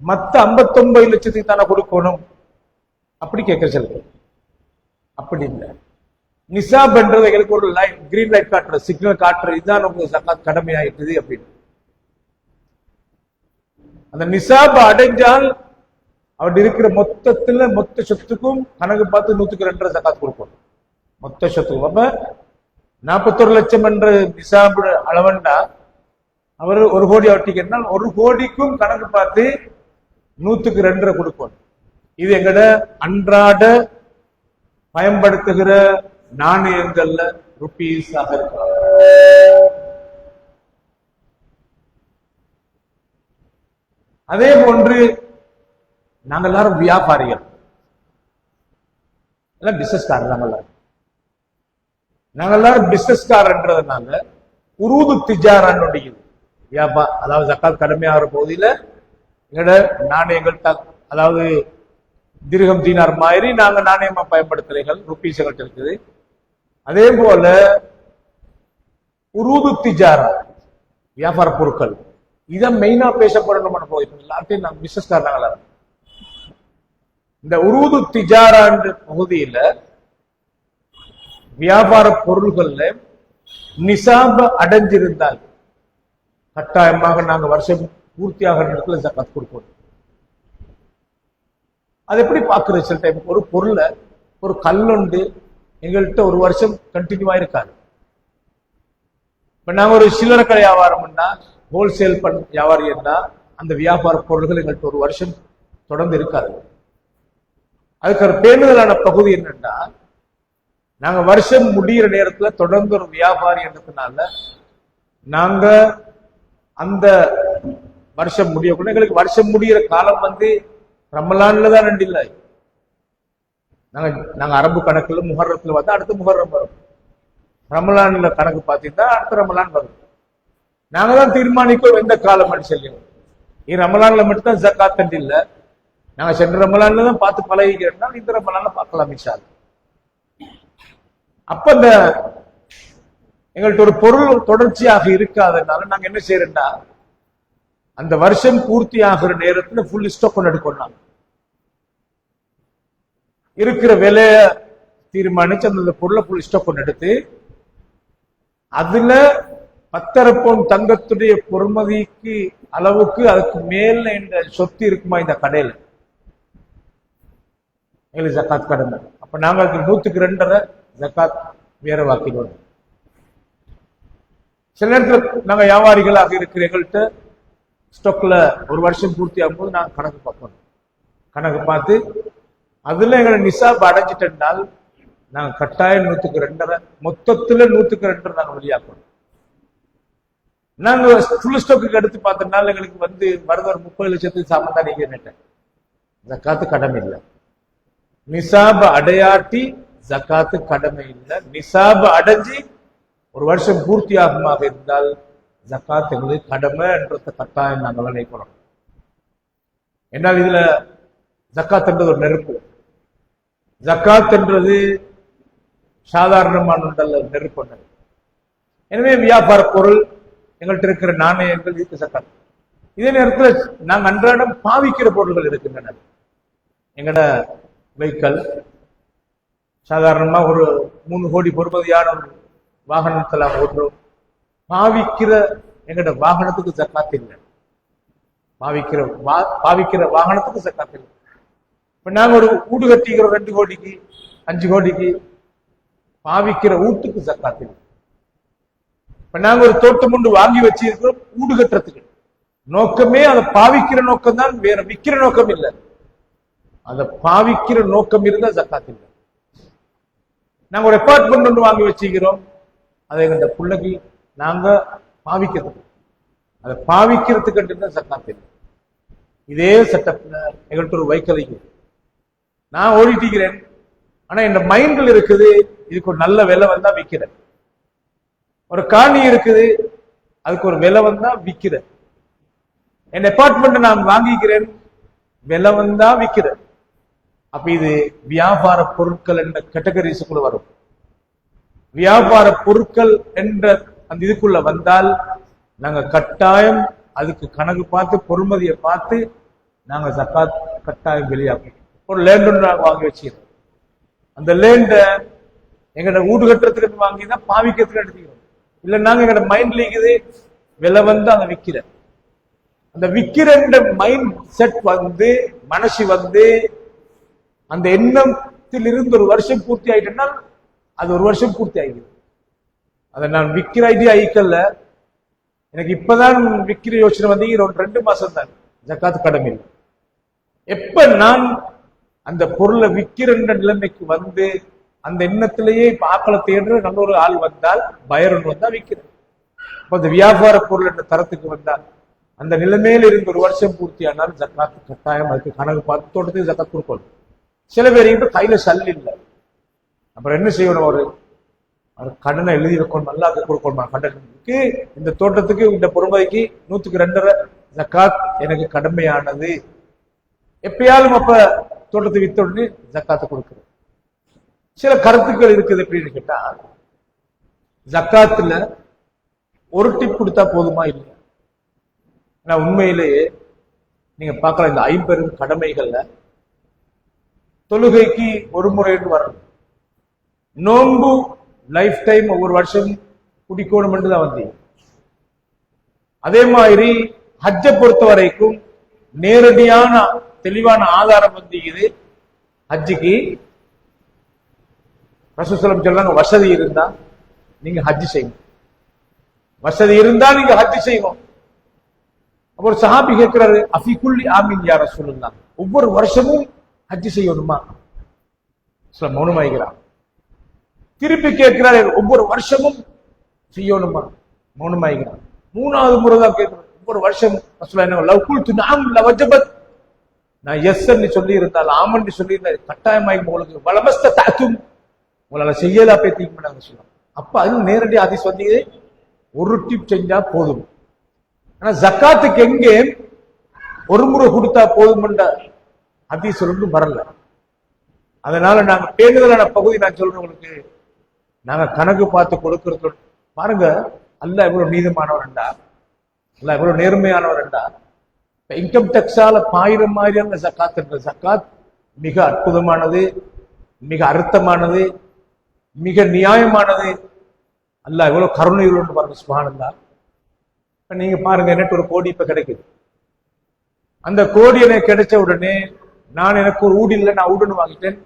மத்த 59 லட்சத்தை தானே கொடுக்கணும் அப்படி கேட்கிற சில பேர். அப்படி இல்லை. நிசாப் என்றது எங்களுக்கு ஒரு லைட், கிரீன் லைட் காட்டுற, சிக்னல் காட்டுற, இதுதான் உங்களுக்கு ஜக்காத் கடமையாயிட்டுது அப்படின்னு. அந்த நிசாப் அடைஞ்சால் அவர் இருக்கிற மொத்த சொத்துக்கும் கணக்கு பார்த்து 100க்கு 2 ஜக்காத் கொடுக்கணும். மொத்த சொத்துக்கும். அப்ப 41 லட்சம் என்ற நிசாப் அளவண்டா அவர் 1 கோடி வட்டிக்கிறால் 1 கோடிக்கும் கணக்கு பார்த்து 100க்கு 2 கொடுக்கணும். இது எங்கட அன்றாட பயன்படுத்துகிற நாணயங்கள்ல ருபீஸ் ஆக இருக்கு. அதே போன்று நாங்கள் எல்லாரும் வியாபாரிகள், பிசினஸ்காரர். நாங்கள் எல்லாரும் பிசினஸ்காரன்றதுனால உருது திஜாரான்னு வியாபாரம், அதாவது ஜக்காத் கடமையாகிற பகுதியில எங்களோட நாணயங்கள், அதாவது திர்ஹம் தீனார் மாதிரி நாங்க நாணயமா பயன்படுத்துறீர்கள், ருபீஸ் இருக்குது. அதே போல உருது திஜாரா, வியாபார பொருட்கள், இதை மெயினா பேசப்படணும். எல்லாத்தையும் நாங்க பிசினஸ்காரனால இந்த உருது திஜாரா என்ற பகுதியில வியாபார பொருள்கள்ல நிசாப அடைஞ்சிருந்தால் கட்டாயமாக நாங்க வருஷம் பூர்த்தியாக இடத்துல ஜக்காத் கொடுப்போம். அது எப்படி பாக்குறது? சில டைம் ஒரு பொருளை, ஒரு கல்லுண்டு எங்கள்கிட்ட ஒரு வருஷம் கண்டினியூவா இருக்காது. இப்ப நாங்க ஒரு சில்லறை கடை வியாபாரம்னா, ஹோல்சேல் வியாபாரி இருந்தா அந்த வியாபார பொருள்கள் எங்கள்கிட்ட ஒரு வருஷம் தொடர்ந்து இருக்காது. அதுக்கு ஒரு பேணுதலான பகுதி என்னன்னா, நாங்க வருஷம் முடிகிற நேரத்துல தொடர்ந்து ஒரு வியாபாரி என்றதுனால நாங்க அந்த வருஷம் முடியக்கூட எங்களுக்கு வருஷம் முடிகிற காலம் ரமலான்ல தான் ரெண்டு இல்லை. நாங்க அரபு கணக்குல முஹர்ரத்துல பார்த்தா அடுத்த முஹர்ரம் வரும். ரமலான்ல கணக்கு பார்த்தீங்கன்னா அடுத்த ரமலான் வரும். நாங்க தான் தீர்மானிக்கோம் எந்த காலம் சொல்லியும். ரமலான்ல மட்டும்தான் ஜக்காத் இல்ல. நாங்க சென்ற ரமலான்ல தான் பார்த்து பழகிக்கிறோம்னா இந்த ரமலான்ல பார்க்கலாம் இன்ஷா அல்லாஹ். அப்ப இந்த எங்கள்கிட்ட ஒரு பொருள் தொடர்ச்சியாக இருக்காதனால நாங்க என்ன செய்யறோம்னா, அந்த வருஷம் பூர்த்தி ஆகிற நேரத்துல ஃபுல் ஸ்டாக் கொண்டு எடுக்கணும். இருக்கிற விலைய தீர்மானிச்சு அந்த பொருளை ஃபுல் ஸ்டாக் கொண்டு எடுத்து அதுல 10 பவுன் தங்கத்துடைய பொறுமதிக்கு அளவுக்கு அதுக்கு மேல இந்த சொத்து இருக்குமா இந்த கடையில எங்களுக்கு ஜக்காத் கடமை. அப்ப நாங்க அதுக்கு 100க்கு 2.5 ஜக்காத் வேற வாக்கிடுவோம். சில நேரத்தில் நாங்க வியாபாரிகளாக இருக்கிற எங்கள்கிட்ட ஸ்டாக்ல ஒரு வருஷம் பூர்த்தி ஆகும்போது நாங்க கணக்கு பார்ப்போம். கணக்கு பார்த்து அதுல எங்களை நிசாப் அடைஞ்சிட்டால் நாங்க கட்டாயம் 100க்கு 2.5 மொத்தத்துல 100க்கு 2.5 நாங்க வெளியாக்கணும். நாங்க ஃபுல் ஸ்டாக்கு எடுத்து பார்த்தனால எங்களுக்கு வருது ஒரு 30 லட்சத்துக்கு சாமான் நீங்க ஜக்காத்து கடமை இல்லை. நிசாப் அடையாட்டி ஜக்காத்து கடமை இல்லை. நிசாப் அடைஞ்சி ஒரு வருஷம் பூர்த்தி ஆகுமாக இருந்தால் ஜக்காத் எங்களுக்கு கடமை என்றத கட்டாயம் நாங்கள் நினைக்கிறோம். என்னால் இதுல ஜக்காத் என்றது ஒரு நெருப்பு. ஜக்காத் என்றது சாதாரணமான நெருப்பு. எனவே வியாபார பொருள் எங்கள்கிட்ட இருக்கிற நாணயங்கள் இதுக்கு ஜக்காத். இதே நேரத்தில் நாங்கள் அன்றாடம் பாவிக்கிற பொருள்கள் இருக்கின்றன. எங்கட வெஹிக்கல் சாதாரணமா ஒரு 3 கோடி பொறுமதியான ஒரு வாகனத்துல ஓட்டுறோம். பாவிக்கிற எங்கட வாகனத்துக்கு ஜக்காத் இல்லை. பாவிக்கிற வாகனத்துக்கு ஜக்காத் இல்லை. இப்ப நாங்க ஒரு வீடு கட்டிக்கிறோம் 2 கோடிக்கு 5 கோடிக்கு, பாவிக்கிற வீட்டுக்கு ஜக்காத் இல்லை. இப்ப நாங்க ஒரு தோட்டம் ஒன்று வாங்கி வச்சிருக்கிறோம் வீடு கட்டுறதுக்கு. நோக்கமே அதை பாவிக்கிற நோக்கம் தான், வேற விக்கிற நோக்கம் இல்லை. அதை பாவிக்கிற நோக்கம் இருந்தா ஜக்காத் இல்லை. நாங்க ஒரு அபார்ட்மெண்ட் ஒன்று வாங்கி வச்சுக்கிறோம், அதை எங்க பிள்ளைக்கு நாங்க பாவிக்கிறதுக்கு, அதை பாவிக்கிறதுக்கு ஜக்காத் இல்லை. இதே செட்டப்ல எங்கள்கிட்ட ஒரு வைக்கலைக்கு நான் ஓடிட்டிக்கிறேன். ஆனா என் மைண்ட்ல இருக்குது இதுக்கு ஒரு நல்ல விலை வந்தா விற்கிறேன். ஒரு காணி இருக்குது அதுக்கு ஒரு விலை வந்தா விற்கிறேன். என் அபார்ட்மெண்ட் நான் வாங்கிக்கிறேன், விலை வந்தா விற்கிறேன். அப்ப இது வியாபார பொருட்கள் என்ற கேட்டகரிஸுக்குள்ள வரும். வியாபார பொருட்கள் என்ற அந்த இதுக்குள்ள வந்தால் நாங்க கட்டாயம் அதுக்கு கணக்கு பார்த்து பொறுமதியை பார்த்து நாங்க ஜக்காத் கட்டாயம் வெளியாகும். ஒரு லேண்ட் ஒன்று நாங்க வாங்கி வச்சுக்கிறோம். அந்த லேண்ட எங்கட வீடு கட்டுறதுக்கு வாங்கிதான் பாவிக்கிறதுக்கு எடுத்துக்கிறோம். இல்ல நாங்க எங்கட மைண்ட்ல இருக்குது விலை வந்து அங்க விற்கிற அந்த விற்கிற மைண்ட் செட் மனசு அந்த எண்ணத்தில் இருந்து ஒரு வருஷம் பூர்த்தி ஆயிட்டேன்னா அது ஒரு வருஷம் பூர்த்தி ஆகிடுது. அதை நான் விற்கிற ஐடியா ஐக்கல்ல, எனக்கு இப்பதான் விற்கிற யோசனை 2 மாசம் தான் ஜக்காத் கடமை. எப்ப நான் அந்த பொருளை விற்கிற நிலைமைக்கு அந்த எண்ணத்திலேயே ஆக்களை தேடுற நல்ல ஒரு ஆள் வந்தால், பயர் ஒன்று வந்தா விற்கிறேன். அப்ப அந்த வியாபார பொருள் என்ற தரத்துக்கு வந்தால் அந்த நிலைமையில இருந்து ஒரு வருஷம் பூர்த்தி ஆனாலும் ஜக்காத்து கட்டாயம் அதுக்கு கணக்கு பார்த்து தோட்டத்துக்கு ஜக்காத் கொடுக்கணும். சில பேர் கையில சல் இல்லை, அப்புறம் என்ன செய்யணும்? ஒரு கடனை எழுதி வைக்கணும், நல்லா கொடுக்கணும். கடனுக்கு இந்த தோட்டத்துக்கு இந்த பொறுமைக்கு 100க்கு 2.5 ஜக்காத் எனக்கு கடமையானது. எப்பயாலும் அப்ப தோட்டத்தை வித்த உடனே ஜக்காத்தை கொடுக்குறது. சில கருத்துக்கள் இருக்குது. எப்படின்னு கேட்டா, ஜக்காத்துல ஒரு டிப் கொடுத்தா போதுமா இல்லையா? ஆனா உண்மையிலேயே நீங்க பார்க்கலாம், இந்த 50 கடமைகள்ல தொழுகைக்கு ஒரு முறைன்னு வரணும், நோன்பு லைஃப் டைம் ஒவ்வொரு வருஷம் குடிக்கணும் என்று தான் வந்தீங்க. அதே மாதிரி ஹஜ்ஜை பொறுத்த வரைக்கும் நேரடியான தெளிவான ஆதாரம் வந்து இது. ஹஜ்ஜுக்கு ரசூலுல்லாஹி சொல்றாங்க, வசதி இருந்தா நீங்க ஹஜ் செய்யணும், வசதி இருந்தா நீங்க ஹஜ் செய்யணும். அப்ப ஒரு சஹாபி கேட்கிறாரு, அஃபிகுல்லி ஆமீன் யா ரசூலுல்லாஹ், ஒவ்வொரு வருஷமும் ஹஜ் செய்யணுமா? மௌனமாகிறார். திருப்பி கேட்கிறாரு, ஒவ்வொரு வருஷமும் செய்யணுமா? மௌனமாகிறார். மூணாவது முறை தான் கேட்கிறேன், ஒவ்வொரு வருஷம் லவ் குல்து நஅம் லவஜபத், நான் எஸ் சொல்லி இருந்தால் ஆமன் சொல்லி இருந்தால் கட்டாயமாகி உங்களுக்கு வலமஸ்த தாத்தும், உங்களால செய்யலா பேத்திங்க சொல்லுவாங்க. அப்ப அது நேரடி ஹதீஸ் வந்து ஒரு டிப் செஞ்சா போதும். ஆனா ஜக்காத்துக்கு எங்கே ஒரு முறை கொடுத்தா போதும் என்ற ஹதீஸ் ஒன்றும் வரல. அதனால நாங்க பேணுதலான பகுதி நான் சொல்றேன் உங்களுக்கு, நாங்க கணக்கு பார்த்து கொடுக்கறது பாருங்க. அல்லாஹ் எவ்வளவு நீதமானவர்டா, அல்லாஹ் எவ்வளவு நேர்மையானவர்டா. இன்கம் டேக்ஸால பாயிரம் மாதிரியான ஜக்காத் என்ற ஜக்காத் மிக அற்புதமானது, மிக அர்த்தமானது, மிக நியாயமானது. அல்லாஹ் எவ்வளவு கருணை உள்ளன்னு பாருங்க. சுப்ஹானல்லாஹ். நீங்க பாருங்க, எனக்கு ஒரு கோடி இப்ப கிடைக்குது. அந்த கோடி எனக்கு கிடைச்ச உடனே நான் எனக்கு ஒரு ஊடு இல்லை, நான் ஊடுன்னு வாங்கிட்டேன்.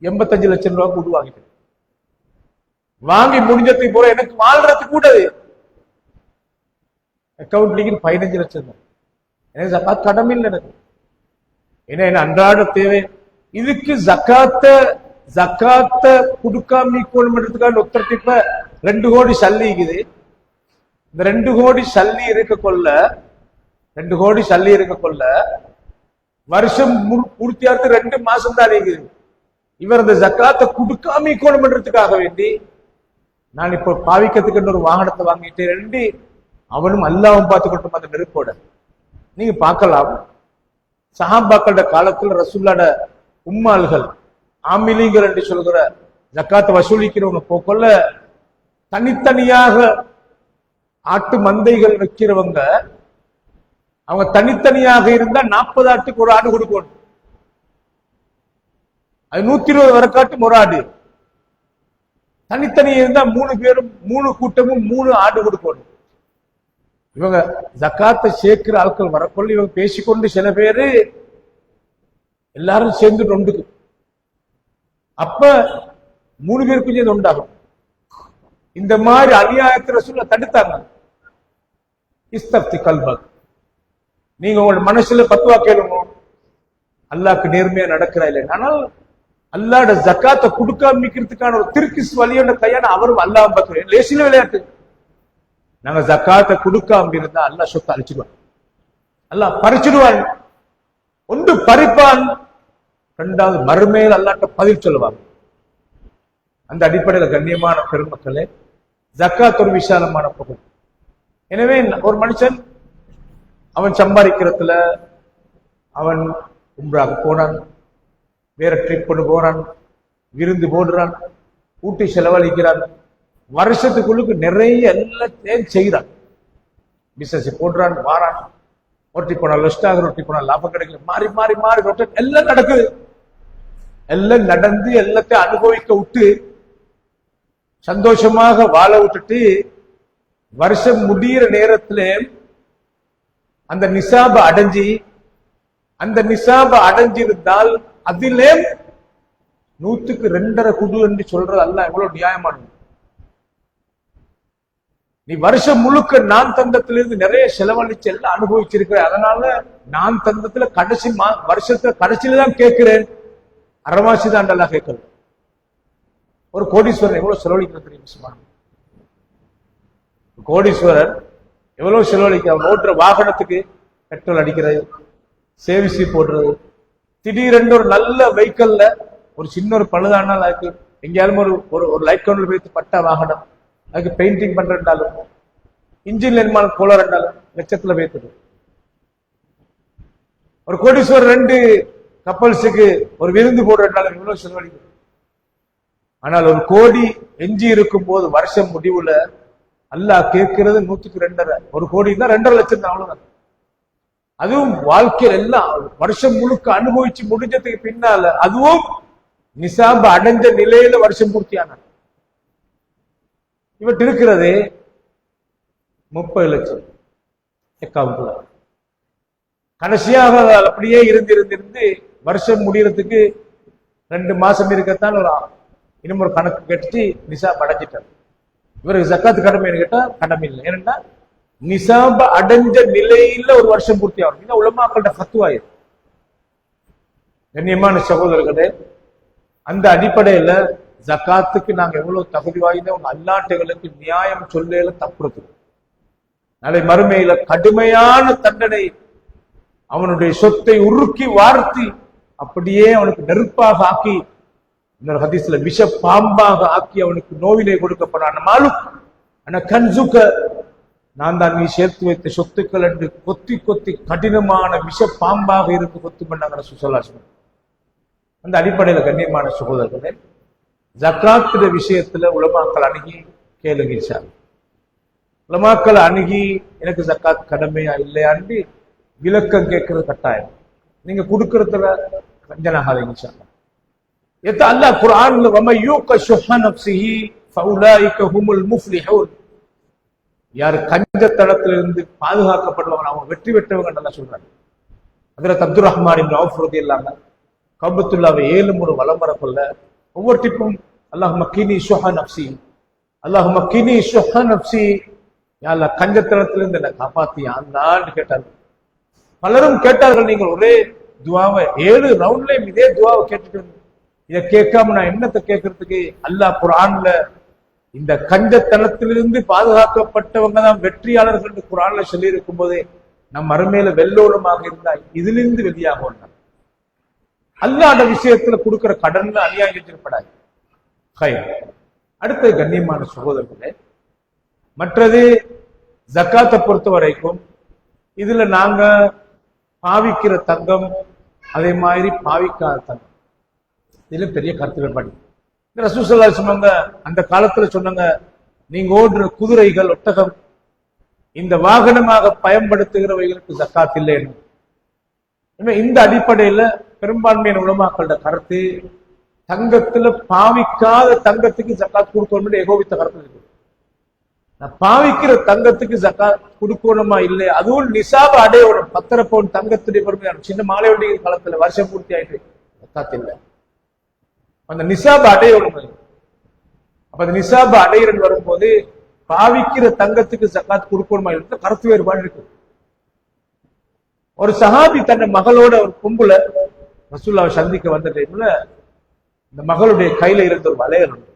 85 லட்சம் ரூபாய்க்கு ஊடு வாங்கிட்டேன். வாங்கி முடிஞ்சதுக்கு போற எனக்கு வாழ்றதுக்கு கூடாது. அக்கௌண்ட்லிக்கு 15 லட்சம் தான். எனக்கு ஜக்காத் கடமை இல்லை எனக்கு. ஏன்னா என்ன அன்றாட தேவை. இதுக்கு ஜக்காத்த குடுக்காம கொள்ளுன்றதுக்காக ஒருத்தருக்கு இப்ப 2 கோடி சல்லி இருக்குது. இந்த 2 கோடி சல்லி இருக்க கொள்ள 2 கோடி சல்லி இருக்க கொள்ள வருஷம் பூர்த்தியாகிறது 2 மாசம் தான் இருக்குது. இவர் இந்த ஜக்காத்தை குடுக்காம கொள்ளுன்றதுக்காக வேண்டி நான் இப்ப பாவிக்கிறதுக்கு ஒரு வாகனத்தை வாங்கிட்டு 2 அவனும் அல்லாவும் பார்த்துக்கிட்டு அந்த நெருப்போட நீங்க பார்க்கலாம். சஹாபாக்களோட காலத்துல ரசூலுல்லாஹ்ட உம்மாள்கள் ஆமிலிங்கள் என்று சொல்கிற ஜக்காத்தை வசூலிக்கிறவங்க போக்கொள்ள தனித்தனியாக ஆட்டு மந்தைகள் வைக்கிறவங்க, அவங்க தனித்தனியாக இருந்தா 40 ஆட்டுக்கு ஒரு ஆடு கொடுக்கணும். அது 120 வரக்காட்டும் ஒரு ஆடு. தனித்தனியா இருந்தா 3 பேரும் 3 கூட்டமும் 3 ஆடு கொடுக்கணும். இவங்க ஜக்காத்தை சேர்க்கிற ஆட்கள் வரக்கொள்ள இவங்க பேசிக்கொண்டு சில பேரு எல்லாரும் சேர்ந்து ஒன்றுக்கு, அப்ப 3 பேருக்கும் சேர்ந்து உண்டாகும். இந்த மாதிரி அநியாயத்தை ரசூலுல்லாஹ் தடுத்தாங்க. இஸ்தப்தி கல்பக், நீங்க உங்களோட மனசுல பத்துவா கேளுங்க, அல்லாஹ்க்கு நேர்மையா நடக்கிறா இல்லை. ஆனால் அல்லாஹ்ட ஜக்காத்தை கொடுக்காமிக்கிறதுக்கான ஒரு திருக்கிஸ் வழியோட கையான அவரும் அல்லாஹ் பார்க்கிறேன். லேசில விளையாட்டு. நாங்க ஜக்காத்தை கொடுக்காம இருந்தா அல்லாஹ் சொத்தை அழிச்சிடுவான், அல்லாஹ் பறிச்சிடுவான். ஒன்று பறிப்பான், 2வது மறுமையில் அல்லாஹ்ட்ட பதில் சொல்லுவாங்க. அந்த அடிப்படையில் கண்ணியமான பெருமக்களே, ஜக்காத் ஒரு விசாலமான பகுதி. எனவே ஒரு மனுஷன் அவன் சம்பாதிக்கிறதுல அவன் உம்ராக போனான், வேற ட்ரிப் கொண்டு போறான், விருந்து போடுறான், ஊட்டி செலவழிக்கிறான், வருஷத்துக்குள்ளுக்கு நிறைய எல்லாத்தையும் செய்கிறான். பிசினஸ் போடுறான், வாரான், ஒட்டி போனா லொஸ்ட் ஆகுற, ஒட்டி போனா லாபம் கிடைக்கிற, மாறி மாறி மாறி ரொட்டேட் எல்லாம் நடக்குது. எல்லாம் நடந்து எல்லாத்தையும் அனுபவிக்க விட்டு சந்தோஷமாக வாழ விட்டுட்டு வருஷம் முடிகிற நேரத்துல அந்த நிசாப அடைஞ்சிருந்தால் அதிலே 100க்கு 2.5 குடு என்று சொல்றது அல்லாஹ் எவ்வளவு நியாயமானது. நீ வருஷம் முழுக்க நான் தந்தத்திலிருந்து நிறைய செலவழிச்சு எல்லாம் அனுபவிச்சிருக்கிற, அதனால நான் தந்தத்துல வருஷத்துல கடைசியில தான் கேட்கிறேன், அரைவாசி தான் நல்லா கேட்கல. ஒரு கோடீஸ்வரர் எவ்வளவு செலவழிக்கிறது தெரியுமா? கோடீஸ்வரர் எவ்வளவு செலவழிக்க, அவன் ஓட்டுற வாகனத்துக்கு பெட்ரோல் அடிக்கிறது, சேவிசி போடுறது, திடீரென்று ஒரு நல்ல வெஹிக்கல்ல ஒரு சின்ன ஒரு பழுதானால் அதுக்கு எங்கேயாலும் ஒரு லைட் கவுண்டர் வைத்து பட்டா வாகனம், அதுக்கு பெயிண்டிங் பண்றாலும், இன்ஜின் நிர்மாணம் கோள 2 லட்சத்துல வைத்தது. ஒரு கோடீஸ்வரர் 2 கப்பல்ஸுக்கு ஒரு விருந்து போடுறாலும் இவ்வளவு செலவழிக்கிறது. ஆனால் ஒரு கோடி எஞ்சி இருக்கும் போது வருஷம் முடிவுல அல்லாஹ் கேட்கிறது 100க்கு 2.5. ஒரு கோடி தான் 2.5 லட்சம் தான், அவ்வளவுதான். அதுவும் வாழ்க்கையில் எல்லாம் வருஷம் முழுக்க அனுபவிச்சு முடிஞ்சதுக்கு பின்னால அதுவும் நிசாப அடைஞ்ச நிலையில வருஷம் பூர்த்தியான இவற்று இருக்கிறது 30 லட்சம் அக்கவுண்ட்ல. கடைசியாக அப்படியே இருந்து வருஷம் முடியறதுக்கு 2 மாசம் இருக்கத்தான் இன்னும் ஒரு கணக்கு கட்டி நிசாப் அடைஞ்சிட்டார். இவருக்கு ஜக்காத்து கடமைன்னு கேட்டா கடமை இல்லை. ஏன்னா நிசாப அடைஞ்ச நிலையில ஒரு வருஷம் பூர்த்தி ஆகும். இது உலமாக்களோட ஃபத்வாயிரு. கண்ணியமான சகோதரர்களே, அந்த அடிப்படையில ஜக்காத்துக்கு நாங்க எவ்வளவு தகுதி வாய்ந்த அல்லாட்டுகளுக்கு நியாயம் சொல்ல தப்புறது. நாளை மறுமையில கடுமையான தண்டனை, அவனுடைய சொத்தை உருக்கி வார்த்தி அப்படியே அவனுக்கு நெருப்பாக ஆக்கி, இன்னொரு ஹதீஸ்ல விஷ பாம்பாக ஆக்கி அவனுக்கு நோவினை கொடுக்கப்படான மாலும் ஆனா கன்சுக்க, நான் தான் நீ சேர்த்து வைத்த சொத்துக்கள் என்று கொத்தி கொத்தி கடினமான விஷ பாம்பாக இருந்து கொத்து பண்ணாங்க சுசலாசம். அந்த அடிப்படையில கண்ணியமான சகோதரர்களே, ஜக்காத்துட விஷயத்துல உலமாக்கள் அணுகி கேளுங்க. உலமாக்கள் அணுகி எனக்கு ஜக்காத் கடமையா இல்லையான்னு விளக்கம் கேட்கறது கட்டாயம். நீங்க கொடுக்கறதுல கஞ்சனாகாதீங்க. அல்லாஹ் குர்ஆன்ல வமன் யூக ஷுஹ நஃப்ஸிஹி ஃபஉலாயிக ஹுமுல் முஃப்லிஹூன், யார் கஞ்சத்தனத்திலிருந்து பாதுகாக்கப்படுவாங்க அவங்க வெற்றி பெற்றவங்க நல்லா சொல்றாங்க. ஹஜ்ரத் அப்துர் ரஹ்மான் இப்னு அவ்ஃப் ரலியல்லாஹு அன்ஹு கஅபத்துல்லாஹ்வை 7 முறை வலம் வர கொள்ள ஒவ்வொரு டிப்பும் அல்லாஹும்ம கினி ஷுஹ நஃப்ஸி, அல்லாஹும்ம கினி ஷுஹ நஃப்ஸி, யா அல்லாஹ் கஞ்சத்தனத்திலிருந்து என்னை காப்பாத்தியா அல்லாஹ்னு கேட்டார்கள். பலரும் கேட்டார்கள். நீங்கள் ஒரே துவாவை 7 ரவுண்ட்லயும் இதே துவாவை கேட்டுட்டு இதை கேட்காம நான் என்னத்தை கேட்கறதுக்கு? அல்லாஹ் குர்ஆன்ல இந்த கஞ்சத்தனத்திலிருந்து பாதுகாக்கப்பட்டவங்க தான் வெற்றியாளர்கள் என்று குர்ஆன்ல சொல்லி இருக்கும் போதே நம் அருமையில வெள்ளோளமாக இருந்தா இதிலிருந்து வெளியாக வந்தார். அல்லாஹ்ட விஷயத்துல கொடுக்கிற கடன்ல அநியாயம் செஞ்சிருப்படாது. அடுத்த கண்ணியமான சகோதரர்களே, மற்றது ஜக்காத்தை பொறுத்த வரைக்கும் இதுல நாங்க பாவிக்கிற தங்கம் அதே மாதிரி பாவிக்காத தங்கம், இதுல பெரிய கருத்து வேறுபாடு. ரசூல் ஸல்லல்லாஹு அலைஹி வஸல்லம் அந்த காலத்துல சொன்னாங்க, நீங்க ஓடுற குதிரைகள் ஒட்டகம் இந்த வாகனமாக பயன்படுத்துகிறவைகளுக்கு ஜக்காத் இல்லை. இந்த அடிப்படையில பெரும்பான்மையான உலமாக்களோட கருத்து தங்கத்துல பாவிக்காத தங்கத்துக்கு ஜக்காத் கொடுக்கணும் ஏகோபித்த கருத்து இருக்கு. பாவிக்கிற தங்கத்துக்கு ஜக்காத் கொடுக்கணுமா இல்லை, அதுவும் நிசாப அடையணும். 10 பவுன் தங்கத்துடைய பெருமையான சின்ன மாலையுடைய காலத்துல வருஷம் பூர்த்தி ஆயிட்டு ஜக்காத் இல்லை. அந்த நிசாப அடையணும். அப்ப அந்த நிசாப அடையிறன் வரும்போது பாவிக்கிற தங்கத்துக்கு ஜக்காத் கொடுக்கணுமா இல்லை கருத்து வேறுபாடு இருக்கு. ஒரு சஹாபி தன்னை மகளோட ஒரு கும்புல ரசூலுல்லாஹ்வை சந்திக்க வந்த டைம்ல இந்த மகளுடைய கையில இருந்த ஒரு வளையல் உண்டு.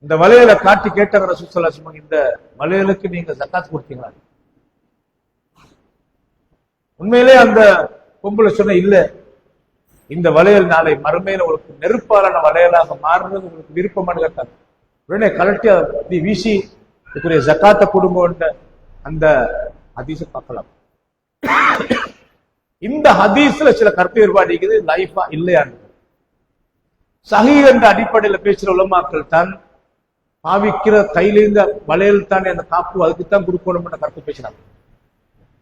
இந்த வளையலை காட்டி கேட்டாங்க ரசூல் ஸல்லல்லாஹு அலைஹி வஸல்லம், இந்த வளையலுக்கு நீங்க ஜக்காத் கொடுத்தீங்களா? உண்மையிலே அந்த கும்புல சொன்ன இல்ல, இந்த வளையல் நாளை மறுமையில உங்களுக்கு நெருப்பாலான வளையலாக மாறுறது உங்களுக்கு விருப்பமானு கேட்டாங்க. உடனே கலட்டி வீசி இதுக்குரிய ஜக்காத்தை கொடுங்கன்ற அந்த ஹதீஸை பார்க்கலாம். இந்த ஹதீஸ்ல சில கருத்து வேறுபாடு இருக்குது, லைஃபா இல்லையான்னு. சஹீஹ் என்ற அடிப்படையில் பேசுற உலமாக்கள் தான் பாவிக்கிற கையில இருந்த வளையல் தானே அந்த காப்பு, அதுக்குத்தான் கொடுக்கணும் கருத்து பேசினாங்க.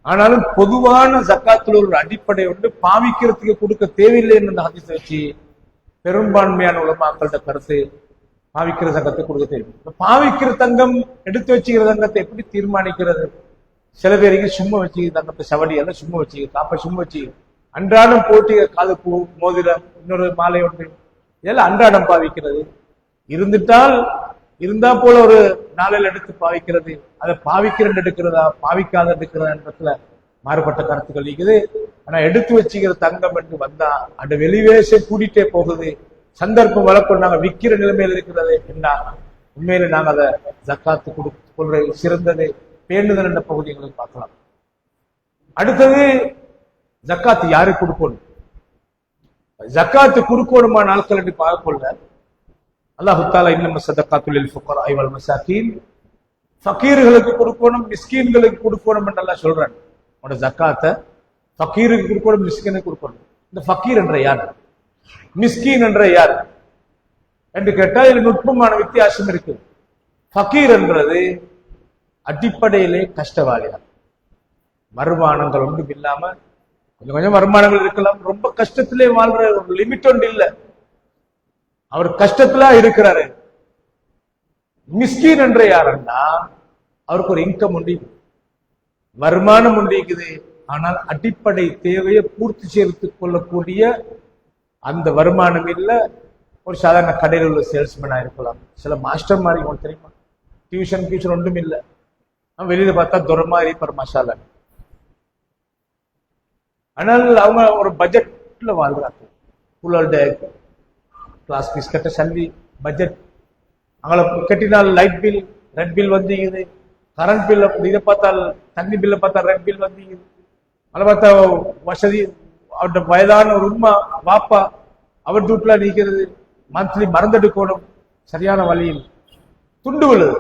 ஆனாலும் பொதுவான ஜக்காத்துல ஒரு அடிப்படை வந்து பாவிக்கிறதுக்கு கொடுக்க தேவையில்லைன்னு அந்த ஹதீஸை வச்சு பெரும்பான்மையான உலமாக்களோட கருத்து பாவிக்கிற தங்கத்தை கொடுக்க தேவை. பாவிக்கிற தங்கம் எடுத்து வச்சுக்கிற தங்கத்தை எப்படி தீர்மானிக்கிறது? சில பேருக்கு சும்மா வச்சு தங்கத்தை சவடி எல்லாம் சும்மா வச்சு காப்பை சும்மா வச்சு அன்றாடம் போட்டி காது பூ மோதிரம் இன்னொரு மாலை ஒன்று இதெல்லாம் அன்றாடம் பாவிக்கிறது. இருந்தா போல ஒரு நாளில் எடுத்து பாவிக்கிறது, அதை பாவிக்கிறன்னு எடுக்கிறதா பாவிக்காத எடுக்கிறதா என்றதுல மாறுபட்ட கருத்துக்கள் இருக்குது. ஆனா எடுத்து வச்சுக்கிற தங்கம் என்று வந்தா அந்த வெளிவேச கூட்டிட்டே போகுது. சந்தர்ப்பம் வளர்க்க நாங்க விற்கிற நிலைமையில இருக்கிறது என்ன, உண்மையில நாங்க அதை ஜக்காத்து கொள்ற சிறந்தது பேணுதல் என்ற பகுதி எங்களுக்கு பார்க்கலாம். அடுத்தது ஜக்காத்து யாருக்கு கொடுக்கணும்? ஜக்காத்து கொடுக்கணுமா நாட்கள் என்று பார்க்க கொள்ள அல்லாஹ் தஆலா இன்னம ஸதகாத்து லில் ஃபுகராஇ வல் மசாகீன், ஃபகீர்களுக்கு கொடுக்கணும் மிஸ்கீன்களுக்கு கொடுக்கணும் என்று அல்லாஹ் சொல்றான். உங்க ஜக்காத்தை ஃபகீருக்கு கொடுக்கணும் மிஸ்கீனுக்கு கொடுக்கணும். இந்த ஃபகீர் என்ற யார், மிஸ்கீன் என்ற யார் என்று கேட்டால் இதுல நுட்பமான வித்தியாசம் இருக்கு. ஃபகீர் என்றது அடிப்படையிலே கஷ்டவாளியார், வருமானங்கள் ஒன்றும் இல்லாம கொஞ்சம் கொஞ்சம் வருமானங்கள் இருக்கலாம், ரொம்ப கஷ்டத்திலே வாழ்ற ஒரு லிமிட் ஒன்று இல்லை, அவர் கஷ்டத்துல இருக்கிறாரு. மிஸ்கீன் என்ற யாருன்னா அவருக்கு ஒரு இன்கம் உண்டு, வருமானம் உண்டிக்குது. ஆனால் அடிப்படை தேவையை பூர்த்தி செய்து கொள்ளக்கூடிய அந்த வருமானம் இல்ல. ஒரு சாதாரண கடையில் உள்ள சேல்ஸ்மேனா இருக்கலாம், சில மாஸ்டர் மாதிரி உங்களுக்கு தெரியுமா, டியூஷன் ஒன்றும் இல்லை, வெளியில பார்த்தா துரமா இருப்பார் மசாலா. ஆனால் அவங்க ஒரு பட்ஜெட்ல வாழ்றாங்க. புள்ளோட கிளாஸ் ஃபீஸ் கட்ட சல்லி பட்ஜெட், அவங்கள கட்டினால் லைட் பில் ரெட் பில் வந்தீங்குது, கரண்ட் பில் இதை பார்த்தால் தண்ணி பில்லை பார்த்தா ரெட் பில் வந்தீங்குது. அதை பார்த்தா வசதி அவருடைய வயதான ஒரு உண்மை வாப்பா அவர் வீட்டுல நிற்கிறது, மந்த்லி மறந்தெடுக்கணும், சரியான வழியில் துண்டு விழுது.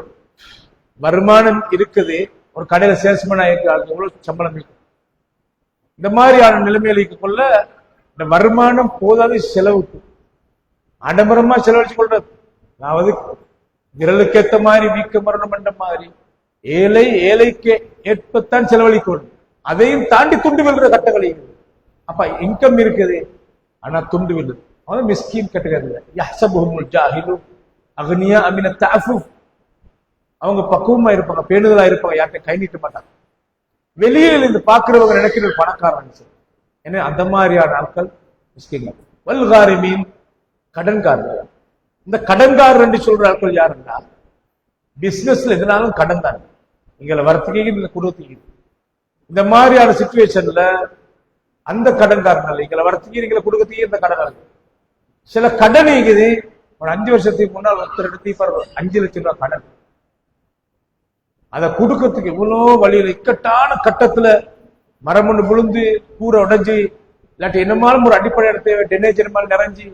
வருமானம் இருக்குது, ஒரு கடையில சேல்ஸ்மேன் ஆயிருக்கு, எவ்வளவு சம்பளம் இருக்கு. இந்த மாதிரியான நிலைமையில கொள்ள இந்த வருமானம் போதாது, செலவுக்கு ஆடம்பரமா செலவழிச்சு கொள்றது. அதாவது விரலுக்கேற்ற மாதிரி வீக்க மரணம் என்ற மாதிரி ஏழைக்கு ஏற்பத்தான் செலவழிக்கணும். அதையும் தாண்டி துண்டு விழுற கட்டங்களை. அப்ப இன்கம் இருக்குது, ஆனா துண்டு விழுது. அவன் மிஸ்கீன் கட்டுகிறது. அக்னியா அமின தஅஃபுஃப், அவங்க பக்குவமா இருப்பாங்க, பேணுதலா இருப்பாங்க, யார்கிட்ட கை நீட்ட மாட்டாங்க. வெளியில் இருந்து பாக்குறவங்க நினைக்கிற பணக்காரன். ஏன்னா அந்த மாதிரியான ஆட்கள் மிஸ்கீன். வல்காரிமீன், கடன்காரர்கள். இந்த கடன்காரர் என்று சொல்ற ஆட்கள் யாருன்னா, பிசினஸ்ல எதுனாலும் கடன் தான். நீங்க வரத்துக்கு நீங்க கொடுத்தீங்க. இந்த மாதிரியான சிச்சுவேஷன்ல அந்த கடன்காரர்கள் நீங்களை வரத்துக்கு நீங்களை கொடுக்கறதுக்கு இந்த கடன். சில கடன் இருக்குது, ஒரு 5 வருஷத்துக்கு முன்னால் ஒருத்தர் எடுத்து 5 லட்சம் ரூபாய் கடன். அதை கொடுக்கறதுக்கு இவ்வளோ வழியில் இக்கட்டான கட்டத்துல மரம் ஒன்று விழுந்து கூரை உடைஞ்சு, இல்லாட்டி என்னமாலும் ஒரு அடிப்படையான தேவை டெனேஜ் என்னமாலும் நிறைஞ்சு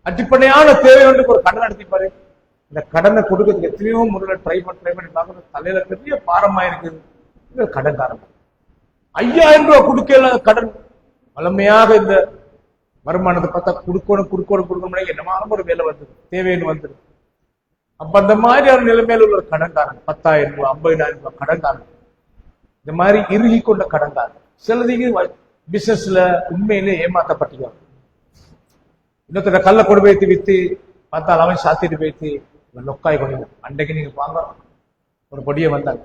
அடிப்படையான தேவை வந்து ஒரு கடன் நடத்திப்பாரு. இந்த கடனை கொடுக்கறதுக்கு எத்தனையோ முறையில ட்ரை பண்ணி பார்க்கறது தலையில பெரிய பாரமா இருக்குது. கடன்காரன் 5000 ரூபாய் கொடுக்கல கடன். வளமையாக இந்த வருமானத்தை பார்த்தா கொடுக்கணும் என்னமாலும் ஒரு வேலை வந்துடும், தேவைன்னு வந்துடும். அப்ப அந்த மாதிரியான நிலைமையில உள்ள கடன்காரன் 10,000 ரூபாய் 50,000 ரூபாய் கடன்காரன். இந்த மாதிரி இறுகி கொண்ட கடன்காரன். சிலதுக்கு பிசினஸ்ல உண்மையிலே ஏமாற்றப்பட்டிருக்காங்க. இன்னொருத்தர கல்ல கொண்டு வைத்து வித்து பார்த்தால் அவன் சாத்திட்டு போய்த்து நொக்காய் கொண்டு. அன்றைக்கு நீங்க வாங்க ஒரு பொடியை வந்தாங்க,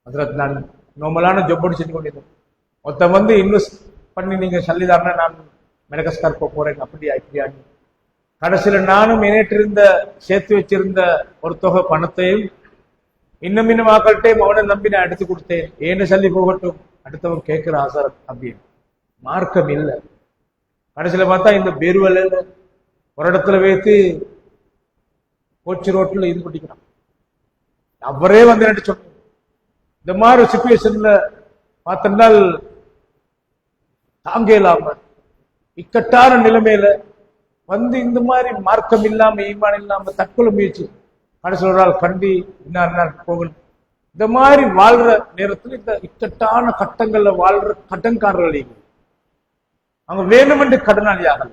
அதில் நான் நார்மலான ஜொப்போடு செஞ்சு கொண்டிருந்தேன். ஒருத்தன் வந்து இன்வெஸ்ட் பண்ணி நீங்க சொல்லிதாருன்னா நான் மெடகஸ்கார் போறேன் இப்படியான்னு. கடைசியில நானும் இருந்த சேர்த்து வச்சிருந்த ஒரு தொகை பணத்தையும் இன்னும் ஆக்கள்கிட்டையும் அவனை நம்பி நான் எடுத்து கொடுத்தேன். ஏன்னு சொல்லி போகட்டும், அடுத்தவன் கேட்கிற ஆசாரம் அப்படின்னு மார்க்கம் இல்லை. கடைசியில பார்த்தா இந்த பேருவல ஒரு இடத்துல வைத்து கோச்சி ரோட்ல இது பண்ணிக்கிறான். அவரே வந்து என்ன சொன்ன இந்த மாதிரி சிச்சுவேஷன்ல பார்த்தோம்னால் தாங்க இல்லாம இக்கட்டான நிலைமையில வந்து இந்த மாதிரி மார்க்கம் இல்லாம ஈமான் இல்லாம தற்கொலை முயற்சி, கடைசி ஒரு நாள் கண்டி இன்னார் போகணும். இந்த மாதிரி வாழ்ற நேரத்தில் இந்த இக்கட்டான கட்டங்கள்ல வாழ்ற கடன்காரர்கள் அவங்க வேணுமென்று கடனாளி ஆகல,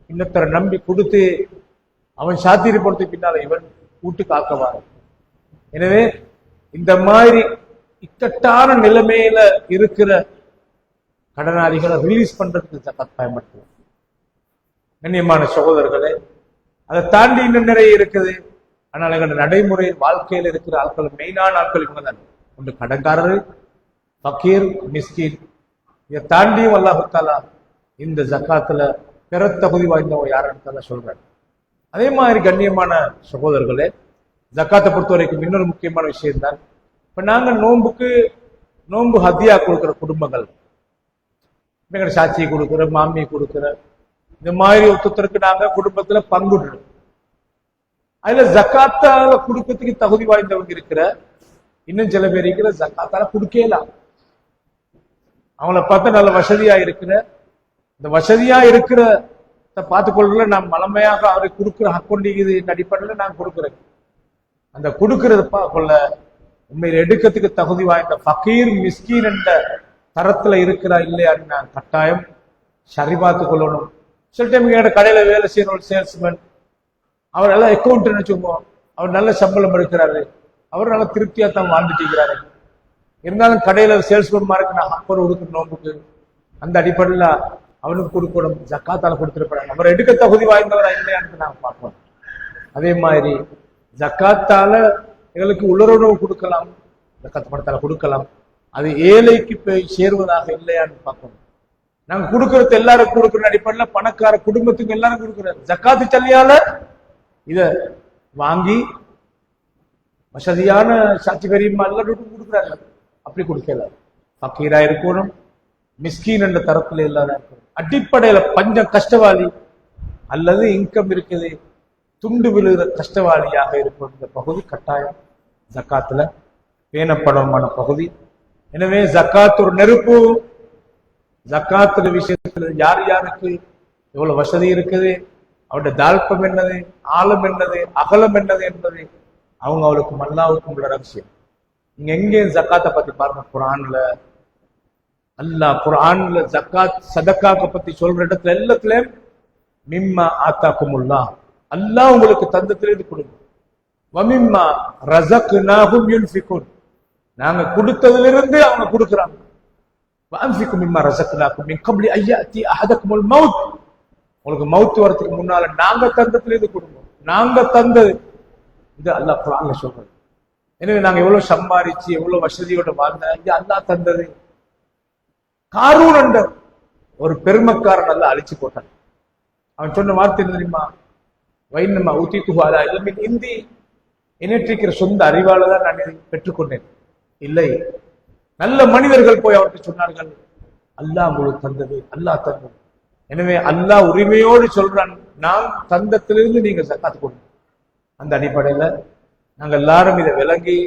இன்னொருத்தரை நம்பி கொடுத்து அவன் சாத்திரி பொறுத்து பின்னால இவன் கூட்டுக்கு ஆக்கவாரு. எனவே இந்த மாதிரி இக்கட்டான நிலைமையில இருக்கிற கடனாளிகளை ரிலீஸ் பண்றதுக்கு ஜகாத் பயன்படுத்துவோம். கண்ணியமான சகோதரர்களே, அதை தாண்டி இன்னும் நிறைய இருக்குது. ஆனால் எங்களோட நடைமுறை வாழ்க்கையில் இருக்கிற ஆட்கள், மெயினான ஆட்கள் இவங்க தான். ஒன்று கடன்காரர், ஃபக்கீர், மிஸ்கீன். இதை தாண்டியும் அல்லாஹ் தஆலா இந்த ஜக்காத்துல பெற தகுதி வாய்ந்தவங்க யாருன்னு சொல்றாங்க. அதே மாதிரி கண்ணியமான சகோதரர்களே, ஜக்காத்தை பொறுத்த வரைக்கும் இன்னொரு முக்கியமான விஷயம் தான். இப்ப நாங்க நோன்பு ஹத்தியா கொடுக்கிற குடும்பங்கள், எங்க சாட்சியை கொடுக்கிற, மாமியை கொடுக்கிற, இந்த மாதிரி ஒருத்தருக்கு நாங்க குடும்பத்துல பங்குடுறோம். அதுல ஜக்காத்தால கொடுக்கறதுக்கு தகுதி வாய்ந்தவங்க இருக்கிற இன்னும் சில பேர் இருக்கிற ஜக்காத்தால கொடுக்கலாம். அவங்கள பார்த்தா நல்ல வசதியா இருக்கிற, இந்த வசதியா இருக்கிற பார்த்துக்கொள்ள நான் மலமையாக அவரை கொடுக்குற ஹக்கொண்டிக்குது அடிப்படையில் நான் கொடுக்குறேன். அந்த கொடுக்கறது கொள்ள உண்மையில் எடுக்கிறதுக்கு தகுதி வாய்ந்த ஃபக்கீர் மிஸ்கீன் என்ற தரத்துல இருக்கிறா இல்லையான்னு நான் கட்டாயம் சரி பார்த்து கொள்ளணும். சில டைம் எங்க கடையில வேலை செய்யற ஒரு சேல்ஸ்மேன், அவர் நல்லா அக்கௌண்ட் நினைச்சுவோம், அவர் நல்ல சம்பளம் எடுக்கிறாரு, அவர் நல்ல திருப்தியா தான் வாழ்ந்துட்டு இருக்கிறாரு. இருந்தாலும் கடையில சேல்ஸ்மேன் மாருக்கு நான் அப்பர் கொடுக்கணும் நோம்புக்கு, அந்த அடிப்படையில் அவனுக்கு கொடுக்கணும், ஜக்காத்தால கொடுத்துருப்பாங்க. அவர் எடுக்க தகுதி வாய்ந்தவரா இல்லையான்னு நாங்க பார்ப்போம். அதே மாதிரி ஜக்காத்தால எங்களுக்கு உலருணவு கொடுக்கலாம், ஜக்காத் பணத்தால கொடுக்கலாம். அது ஏழைக்கு போய் சேருவதாக இல்லையான்னு பார்க்கணும். நாங்க கொடுக்கறது எல்லாரும் கொடுக்குற அடிப்படையில் பணக்கார குடும்பத்துக்கு எல்லாரும் கொடுக்குறாரு. ஜக்காத்து சல்லியால இத வாங்கி வசதியான சாட்சி கரீமா எல்லாருக்கும் கொடுக்குறாங்க. அப்படி கொடுக்கல. பக்கீரா இருக்கணும், மிஸ்கீன் என்ற தரப்புல இல்லாத இருக்கணும். அடிப்படையில பஞ்சம் கஷ்டவாளி அல்லது இன்கம் இருக்குது துண்டு விழுகிற கஷ்டவாளியாக இருக்கும் இந்த பகுதி கட்டாயம் ஜக்காத்துல பேணப்படமான பகுதி. எனவே ஜக்காத் ஒரு நெருப்பு. ஜக்காத்துல விஷயத்துல யார் யாருக்கு எவ்வளவு வசதி இருக்குது, அவருடைய தாழ்ப்பம் என்னது, ஆழம் என்னது, அகலம் என்னது என்பது அவங்க அவளுக்கும் அல்லாவுக்கும் உள்ள ரகசியம். நீங்க எங்கேயும் ஜக்காத்தை பத்தி பாருங்க. குர்ஆன்ல அல்லாஹ் குர்ஆன்ல ஜக்காத் சதக்காக்க பத்தி சொல்ற இடத்துல எல்லாத்துலயும் மிம்மா ஆத்தாக்குமுல்லா, அல்லாஹ் உங்களுக்கு தந்தத்திலிருந்து கொடுங்க. வமிம்மா ரஸக்னாஹும் யுன்ஃபிகுன், நாங்க கொடுத்ததிலிருந்து அவங்க கொடுக்குறாங்க. வஅன்ஃபிகு மிம்மா ரஸக்னாக்கும் மின் கப்லி அய்யாத்தி அஹதக்குமுல் மௌத், உங்களுக்கு மௌத் வரதுக்கு முன்னால நாங்க தந்தத்திலிருந்து கொடுங்க. நாங்க தந்தது இது அல்லாஹ் குர்ஆன்ல சொல்றது. எனவே நாங்க எவ்வளவு சம்பாரிச்சு எவ்வளவு வசதியோட வாழ்ந்த இது அல்லாஹ் தந்தது. காரூன் என்ற ஒரு பெருமக்காரன் அல்லாஹ் அழிச்சு போட்டான். அவன் சொன்ன வார்த்தை என்ன தெரியுமா? வைன்னமா ஊத்தித்துஹு அலா இல்மின் இந்தி, என்னற்றிருக்கிற சொந்த அறிவால தான் நான் இதை பெற்றுக்கொண்டேன். இல்லை, நல்ல மனிதர்கள் போய் அவருக்கு சொன்னார்கள், அல்லாஹ் உங்களுக்கு தந்தது, அல்லாஹ் தந்தது. எனவே அல்லாஹ் உரிமையோடு சொல்றான், நான் தந்தத்திலிருந்து நீங்க ஜக்காத்து கொடுங்க. அந்த அடிப்படையில நாங்க எல்லாரும் இதை விளங்கி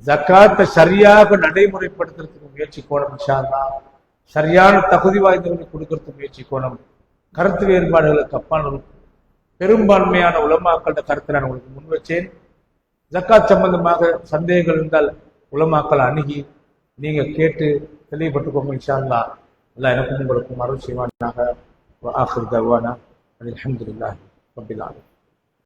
ஜக்காத்தை சரியாக நடைமுறைப்படுத்துறதுக்கு முயற்சிக்கணும். இன்ஷா அல்லாஹ் சரியான தகுதி வாய்ந்தவர்களுக்கு கொடுக்கறதுக்கு முயற்சிக்கணும். கருத்து வேறுபாடுகளுக்கு அப்பால் பெரும்பான்மையான உலமாக்களோட கருத்தை நான் உங்களுக்கு முன் வச்சேன். ஜக்காத் சம்பந்தமாக சந்தேகங்கள் இருந்தால் உலமாக்களை அணுகி நீங்க கேட்டு தெளிவுபட்டுக்கோங்க. இன்ஷா அல்லாஹ் அல்லாஹ் எனக்கும் உங்களுக்கும் அருள் செய்வானாக. வஆகிரு தஅவானா அல்ஹம்துலில்லாஹி ரப்பில் ஆலமீன்.